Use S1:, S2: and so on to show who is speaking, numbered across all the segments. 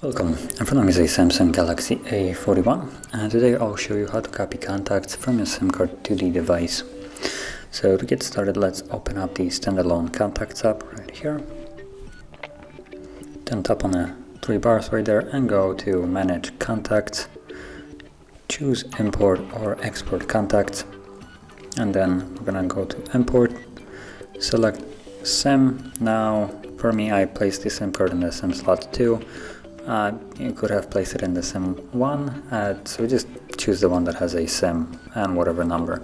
S1: Welcome, in front of me is a Samsung Galaxy A41 and today I'll show you how to copy contacts from your SIM card to the device. So to get started, let's open up the standalone contacts app right here. Then tap on the three bars right there and go to manage contacts. Choose import or export contacts and then we're gonna go to import, select SIM. Now for me I placed the SIM card in the SIM slot 2. You could have placed it in the SIM 1, so just choose the one that has a SIM and whatever number.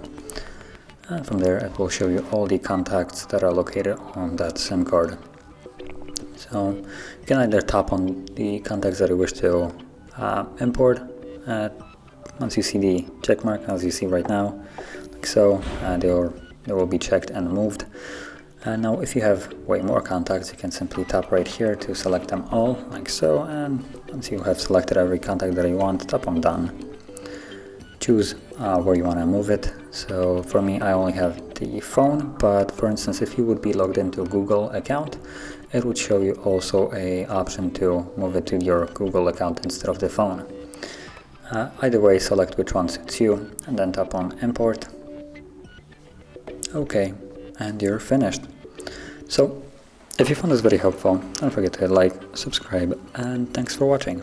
S1: And from there it will show you all the contacts that are located on that SIM card. So you can either tap on the contacts that you wish to import. Once you see the check mark, as you see right now, like so, they will be checked and moved. Now if you have way more contacts, you can simply tap right here to select them all, like so, and once you have selected every contact that you want, tap on done. Choose where you want to move it. So for me I only have the phone, but for instance if you would be logged into a Google account, it would show you also a option to move it to your Google account instead of the phone. Either way, select which one suits you and then tap on import. Okay, and you're finished. So, if you found this very helpful, don't forget to hit like, subscribe, and thanks for watching.